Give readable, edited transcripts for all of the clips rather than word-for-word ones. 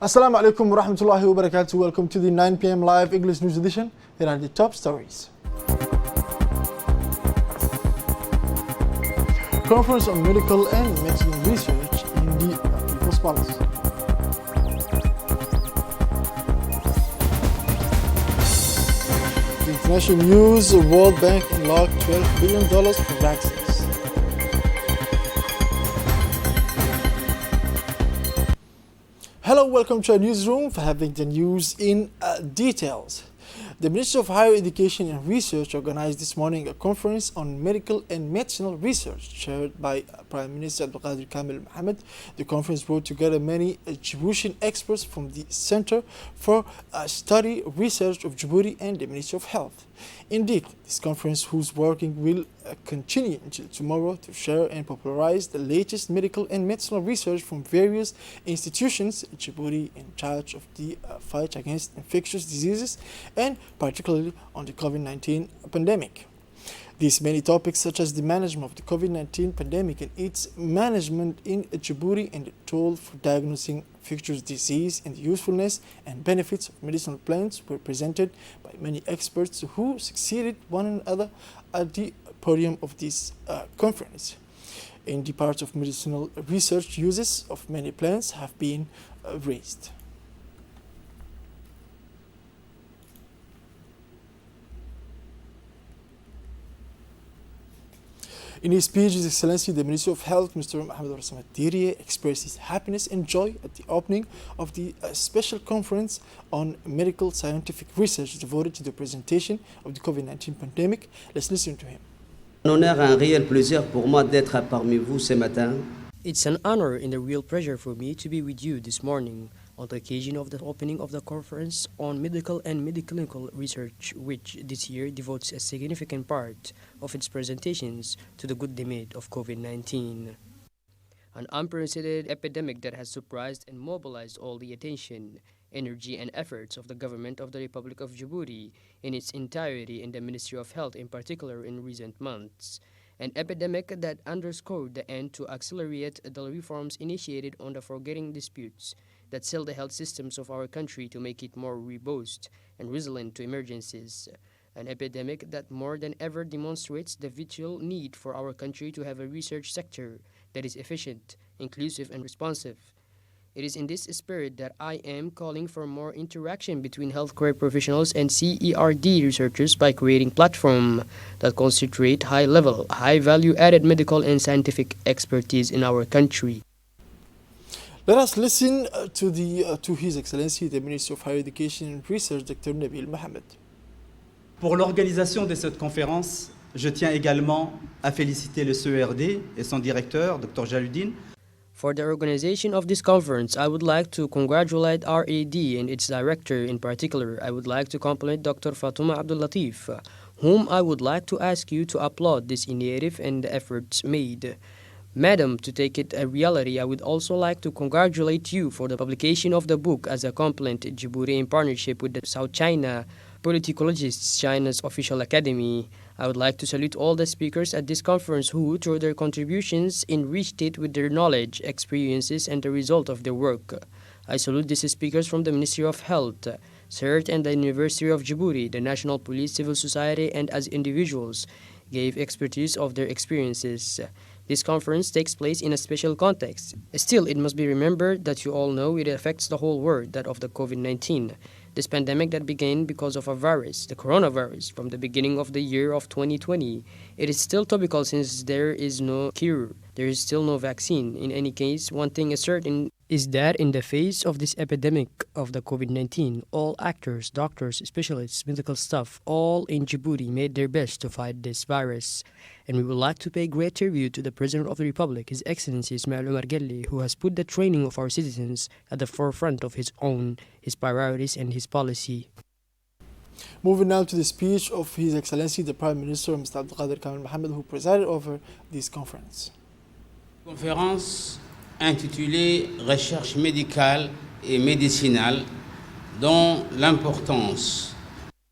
Assalamu alaikum wa rahmatullahi wa barakatuh. Welcome to the 9 p.m. live English news edition. Here are the top stories. Conference on medical and medicinal research in the People's Palace. The international news, the World Bank unlocked $12 billion for vaccines. Hello, welcome to our newsroom for having the news in details. The Ministry of Higher Education and Research organized this morning a conference on medical and medicinal research chaired by Prime Minister Abdulqadir Kamil Mohammed. The conference brought together many Djiboutian experts from the Center for Study Research of Djibouti and the Ministry of Health. Indeed, this conference, whose working will continue until tomorrow to share and popularize the latest medical and medicinal research from various institutions in Djibouti in charge of the fight against infectious diseases and particularly on the COVID-19 pandemic. These many topics such as the management of the COVID-19 pandemic and its management in Djibouti and the tool for diagnosing infectious disease and the usefulness and benefits of medicinal plants were presented by many experts who succeeded one another at the podium of this conference. In the part of medicinal research, uses of many plants have been raised. In his speech, His Excellency the Minister of Health, Mr. Mohamed Rassamat Dirie, expressed his happiness and joy at the opening of the special conference on medical scientific research devoted to the presentation of the COVID-19 pandemic. Let's listen to him. Un réel plaisir pour moi d'être parmi vous ce matin. It's an honor and a real pleasure for me to be with you this morning on the occasion of the opening of the conference on medical and medical research, which this year devotes a significant part of its presentations to the good debate of COVID-19. An unprecedented epidemic that has surprised and mobilized all the attention, energy and efforts of the government of the Republic of Djibouti in its entirety and the Ministry of Health in particular in recent months. An epidemic that underscored the end to accelerate the reforms initiated on the forgetting disputes that seal the health systems of our country to make it more robust and resilient to emergencies. An epidemic that more than ever demonstrates the vital need for our country to have a research sector that is efficient, inclusive, and responsive. It is in this spirit that I am calling for more interaction between healthcare professionals and CERD researchers by creating platforms that concentrate high-level, high-value-added medical and scientific expertise in our country. Let us listen to His Excellency the Minister of Higher Education and Research, Dr. Nabil Mohammed. Pour l'organisation de cette conférence, je tiens également à féliciter le CERD et son directeur, Dr. Jaludine. For the organization of this conference, I would like to congratulate RAD and its director. In particular, I would like to compliment Dr. Fatouma Abdul Latif, whom I would like to ask you to applaud this initiative and the efforts made. Madam, to take it a reality, I would also like to congratulate you for the publication of the book as a compliment Djibouti in partnership with the South China Politicologists, China's official academy. I would like to salute all the speakers at this conference who, through their contributions, enriched it with their knowledge, experiences, and the result of their work. I salute these speakers from the Ministry of Health, CERT, and the University of Djibouti, the National Police, civil society, and as individuals, gave expertise of their experiences. This conference takes place in a special context. Still, it must be remembered that you all know it affects the whole world, that of the COVID-19. This pandemic that began because of a virus, the coronavirus, from the beginning of the year of 2020. It is still topical since there is no cure. There is still no vaccine. In any case, one thing is certain is that in the face of this epidemic of the COVID-19, all actors, doctors, specialists, medical staff, all in Djibouti made their best to fight this virus. And we would like to pay great tribute to the President of the Republic, His Excellency Ismail Omar Guelleh, who has put the training of our citizens at the forefront of his priorities and his policy. Moving now to the speech of His Excellency the Prime Minister, Mr. Abdulqadir Kamil Mohammed, who presided over this conference. Conférence intitulée Recherche médicale et médicinale dont l'importance.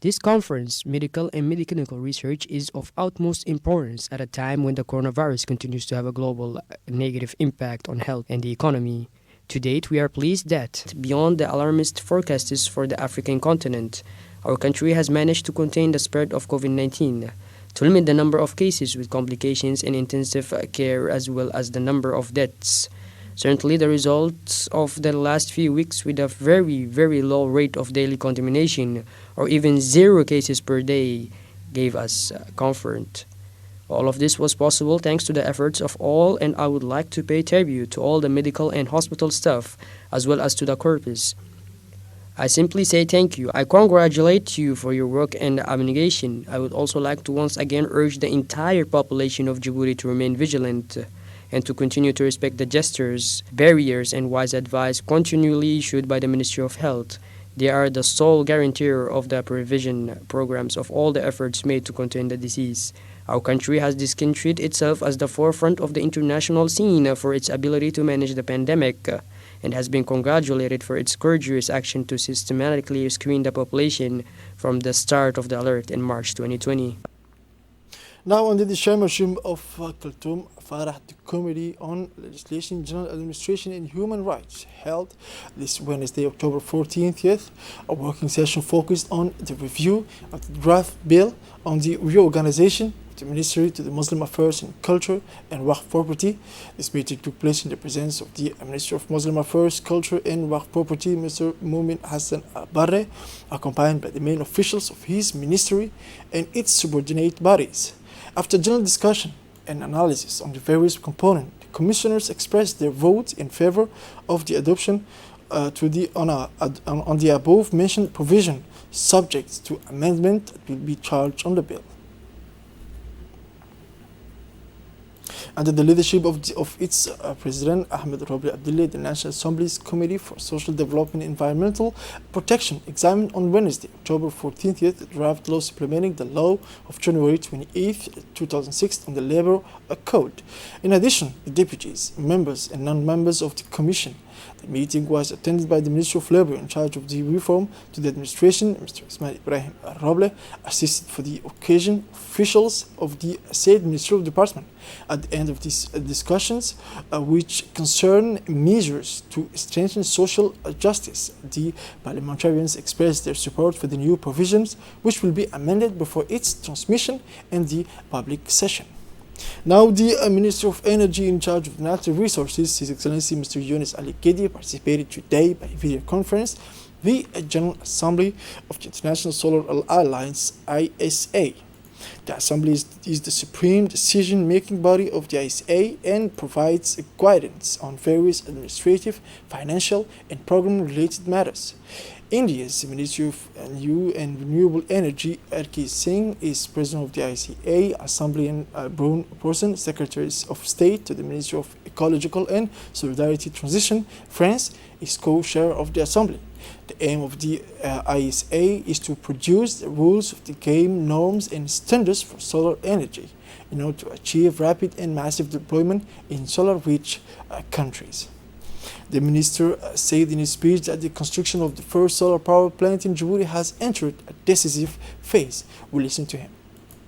This conference, medical and medical research, is of utmost importance at a time when the coronavirus continues to have a global negative impact on health and the economy. To date, we are pleased that, beyond the alarmist forecasts for the African continent, our country has managed to contain the spread of COVID-19, to limit the number of cases with complications in intensive care as well as the number of deaths. Certainly, the results of the last few weeks with a very, very low rate of daily contamination or even 0 cases per day gave us comfort. All of this was possible thanks to the efforts of all, and I would like to pay tribute to all the medical and hospital staff as well as to the corpus. I simply say thank you. I congratulate you for your work and abnegation. I would also like to once again urge the entire population of Djibouti to remain vigilant and to continue to respect the gestures, barriers, and wise advice continually issued by the Ministry of Health. They are the sole guarantor of the prevention programs of all the efforts made to contain the disease. Our country has distinguished itself as the forefront of the international scene for its ability to manage the pandemic and has been congratulated for its courageous action to systematically screen the population from the start of the alert in March 2020. Now, under the chairmanship of Khartoum Farah, the Committee on Legislation, General Administration and Human Rights held this Wednesday, October 14th, a working session focused on the review of the draft bill on the reorganization of the Ministry to the Muslim Affairs and Culture and Waqf Property. This meeting took place in the presence of the Minister of Muslim Affairs, Culture and Waqf Property, Mr. Mumin Hassan Barre, accompanied by the main officials of his ministry and its subordinate bodies. After general discussion and analysis on the various components, the commissioners expressed their vote in favor of the adoption on the above-mentioned provision, subject to amendment that will be charged on the bill. Under the leadership of its President Ahmed Robli Abdullah, the National Assembly's Committee for Social Development and Environmental Protection examined on Wednesday, October 14th, the draft law supplementing the law of January 28, 2006 on the Labor Code. In addition, the deputies, members and non-members of the Commission. The meeting was attended by the Minister of Labor in charge of the reform to the administration, Mr. Ismail Ibrahim Roble, assisted for the occasion officials of the said ministerial department. At the end of these discussions, which concern measures to strengthen social justice, the parliamentarians expressed their support for the new provisions, which will be amended before its transmission in the public session. Now, the Minister of Energy in charge of natural resources, His Excellency Mr. Yunus Ali Gedi, participated today by video conference the General Assembly of the International Solar Alliance (ISA). The Assembly is the supreme decision-making body of the ISA and provides guidance on various administrative, financial, and program-related matters. India's Ministry of New and Renewable Energy, R.K. Singh, is President of the ICA Assembly, and Brun Person, Secretaries of State to the Ministry of Ecological and Solidarity Transition, France, is co-chair of the Assembly. The aim of the ISA is to produce the rules of the game, norms, and standards for solar energy in order to achieve rapid and massive deployment in solar-rich countries. The minister said in his speech that the construction of the first solar power plant in Djibouti has entered a decisive phase. We'll listen to him.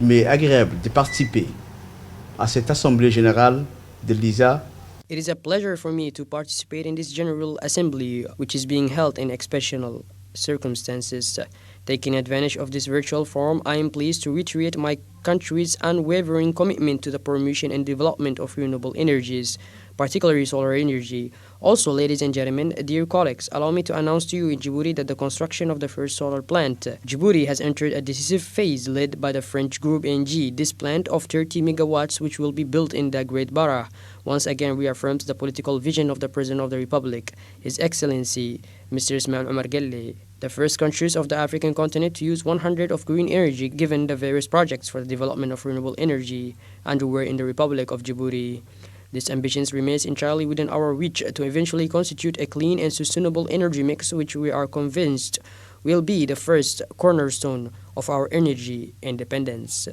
Mais agréable de participer à cette assemblée générale de l'ISA. It is a pleasure for me to participate in this General Assembly, which is being held in exceptional circumstances. Taking advantage of this virtual forum, I am pleased to reiterate my country's unwavering commitment to the promotion and development of renewable energies, particularly solar energy. Also, ladies and gentlemen, dear colleagues, allow me to announce to you in Djibouti that the construction of the first solar plant, Djibouti, has entered a decisive phase led by the French group ENGIE. This plant of 30 megawatts, which will be built in the Great Bara, once again reaffirms the political vision of the President of the Republic, His Excellency, Mr. Ismail Omar Guelleh, the first countries of the African continent to use 100% of green energy, given the various projects for the development of renewable energy underway in the Republic of Djibouti. This ambition remains entirely within our reach to eventually constitute a clean and sustainable energy mix, which we are convinced will be the first cornerstone of our energy independence.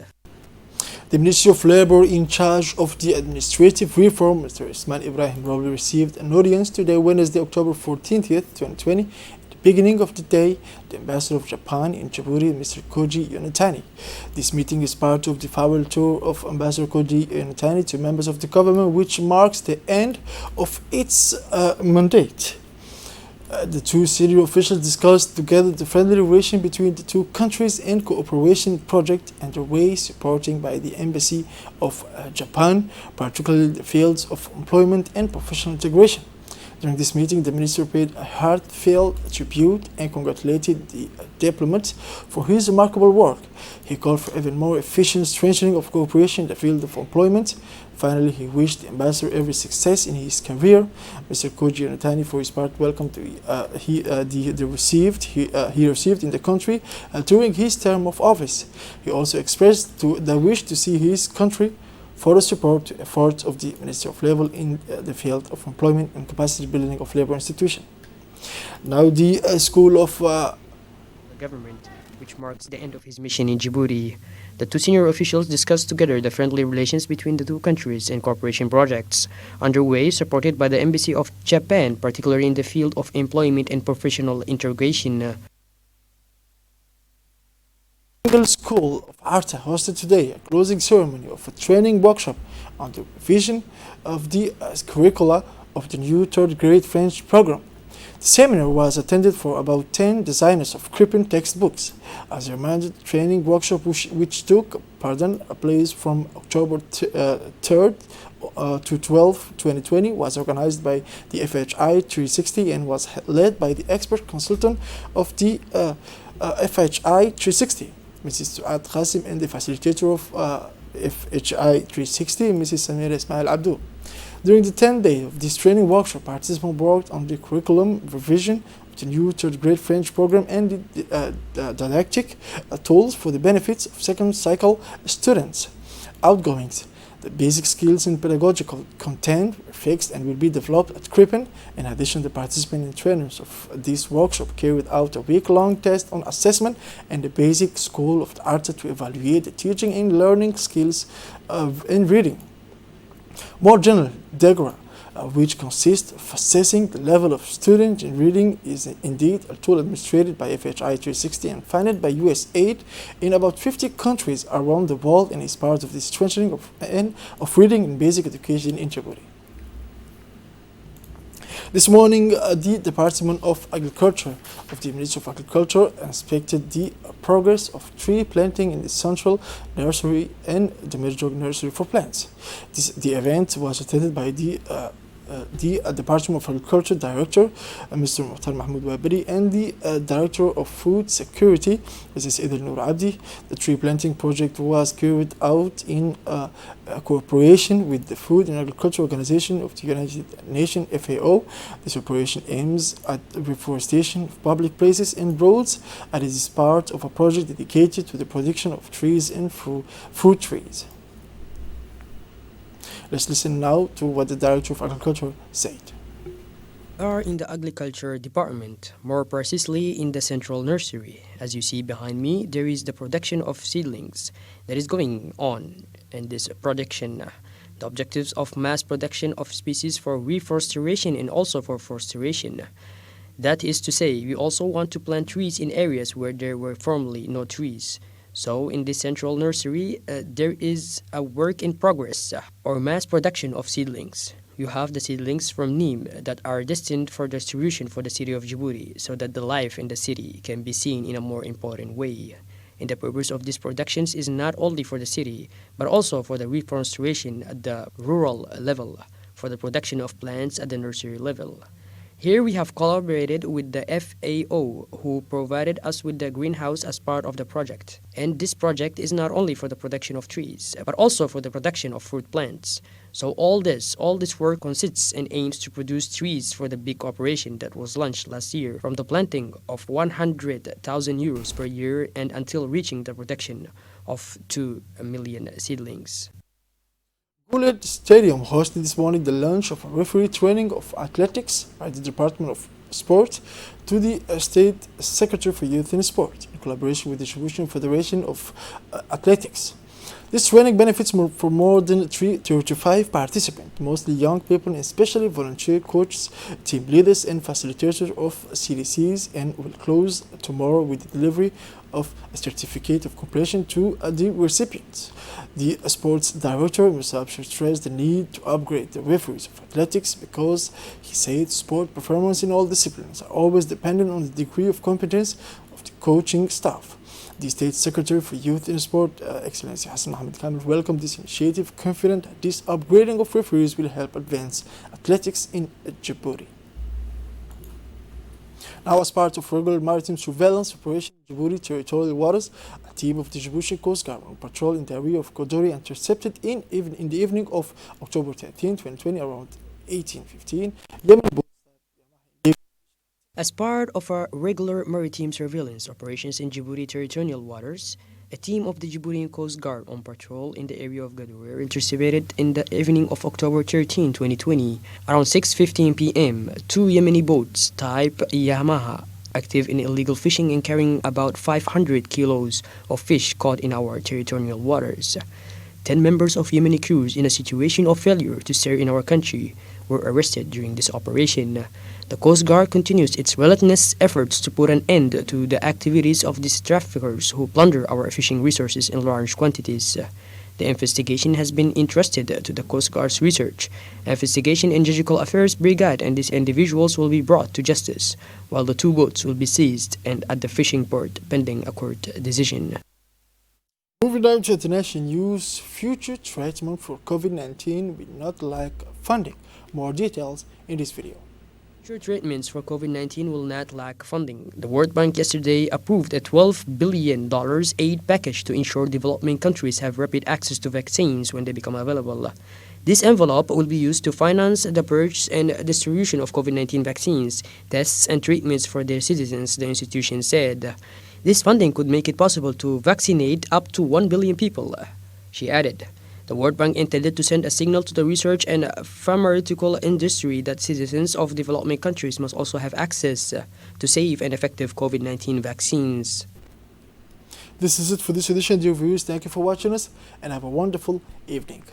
The Ministry of Labor in charge of the administrative reform, Mr. Ismail Ibrahim Roble, received an audience today, Wednesday, October 14th, 2020, beginning of the day, the ambassador of Japan in Djibouti, Mr. Koji Yonatani. This meeting is part of the farewell tour of Ambassador Koji Yonatani to members of the government, which marks the end of its mandate. The two senior officials discussed together the friendly relation between the two countries and cooperation project underway supporting by the Embassy of Japan, particularly the fields of employment and professional integration. During this meeting, the minister paid a heartfelt tribute and congratulated the diplomat for his remarkable work. He called for even more efficient strengthening of cooperation in the field of employment. Finally, he wished the ambassador every success in his career. Mr. Koji Yonatani, for his part, welcomed he received in the country during his term of office. He also expressed the wish to see his country further support to efforts of the Ministry of Labor in the field of employment and capacity building of labor institutions. Now, the School of The government, which marks the end of his mission in Djibouti. The two senior officials discussed together the friendly relations between the two countries and cooperation projects underway supported by the Embassy of Japan, particularly in the field of employment and professional integration. Anglais School of Art hosted today a closing ceremony of a training workshop on the revision of the curricula of the new third grade French program. The seminar was attended for about 10 designers of Crippen textbooks. As a reminder, the training workshop which took place from October 3rd to 12, 2020 was organized by the FHI 360 and was led by the expert consultant of the FHI 360, Mrs. Suad Qasim, and the facilitator of FHI 360, Mrs. Samira Ismail Abdou. During the 10 days of this training workshop, participants worked on the curriculum revision of the new third grade French program and the didactic tools for the benefits of second cycle students. Outgoings. The basic skills in pedagogical content were fixed and will be developed at Crippen. In addition, the participants and trainers of this workshop carried out a week-long test on assessment and the basic school of the art to evaluate the teaching and learning skills in reading. More generally, DEGRA, which consists of assessing the level of students in reading, is indeed a tool administered by FHI 360 and funded by US aid in about 50 countries around the world and is part of the strengthening of reading and basic education in Djibouti. This morning, the Department of Agriculture of the Ministry of Agriculture inspected the progress of tree planting in the Central Nursery and the Mirjog Nursery for Plants. The event was attended by the Department of Agriculture Director, Mr. Muhtar Mahmoud Waberi, and the Director of Food Security, Mrs. Idil Noor Abdi. The tree planting project was carried out in cooperation with the Food and Agriculture Organization of the United Nations, FAO. This operation aims at reforestation of public places and roads, and it is part of a project dedicated to the production of trees and fruit trees. Let's listen now to what the Director of Agriculture said. Are in the agriculture department, more precisely in the central nursery. As you see behind me, there is the production of seedlings that is going on, and this production, the objectives of mass production of species for reforestation and also for forestation. That is to say, we also want to plant trees in areas where there were formerly no trees. So in this central nursery, there is a work in progress or mass production of seedlings. You have the seedlings from neem that are destined for distribution for the city of Djibouti so that the life in the city can be seen in a more important way. And the purpose of these productions is not only for the city, but also for the reforestation at the rural level, for the production of plants at the nursery level. Here we have collaborated with the FAO, who provided us with the greenhouse as part of the project. And this project is not only for the production of trees, but also for the production of fruit plants. So all this work consists and aims to produce trees for the big operation that was launched last year, from the planting of 100,000 euros per year and until reaching the production of 2 million seedlings. Guled Stadium hosted this morning the launch of a referee training of athletics by the Department of Sport to the State Secretary for Youth and Sport in collaboration with the Djiboutian Federation of Athletics. This training benefits for more than 35 participants, mostly young people, and especially volunteer coaches, team leaders, and facilitators of CDCs, and will close tomorrow with the delivery of a certificate of completion to the recipients. The sports director, Musab, stressed the need to upgrade the referees of athletics because he said sport performance in all disciplines are always dependent on the degree of competence of the coaching staff. The State Secretary for Youth and Sport, Excellency Hassan Mohamed Kamil, welcomed this initiative, confident that this upgrading of referees will help advance athletics in Djibouti. Now, as part of regular maritime surveillance operation in Djibouti territorial waters, a team of the Djiboutian Coast Guard on patrol in the area of Kodori intercepted in the evening of October 13, 2020, around 18:15, Yemen boat. As part of our regular maritime surveillance operations in Djibouti territorial waters, a team of the Djiboutian Coast Guard on patrol in the area of Gadour intercepted in the evening of October 13, 2020, around 6:15 p.m., two Yemeni boats type Yamaha, active in illegal fishing and carrying about 500 kilos of fish caught in our territorial waters. 10 members of Yemeni crews in a situation of failure to steer in our country were arrested during this operation. The Coast Guard continues its relentless efforts to put an end to the activities of these traffickers who plunder our fishing resources in large quantities. The investigation has been entrusted to the Coast Guard's Research, Investigation and Judicial Affairs Brigade, and these individuals will be brought to justice, while the two boats will be seized and at the fishing port pending a court decision. Moving on to international news, future treatment for COVID-19 will not lack funding. More details in this video. Future treatments for COVID-19 will not lack funding. The World Bank yesterday approved a $12 billion aid package to ensure developing countries have rapid access to vaccines when they become available. This envelope will be used to finance the purchase and distribution of COVID-19 vaccines, tests, and treatments for their citizens, the institution said. This funding could make it possible to vaccinate up to 1 billion people, she added. The World Bank intended to send a signal to the research and pharmaceutical industry that citizens of developing countries must also have access to safe and effective COVID-19 vaccines. This is it for this edition, dear viewers. Thank you for watching us and have a wonderful evening.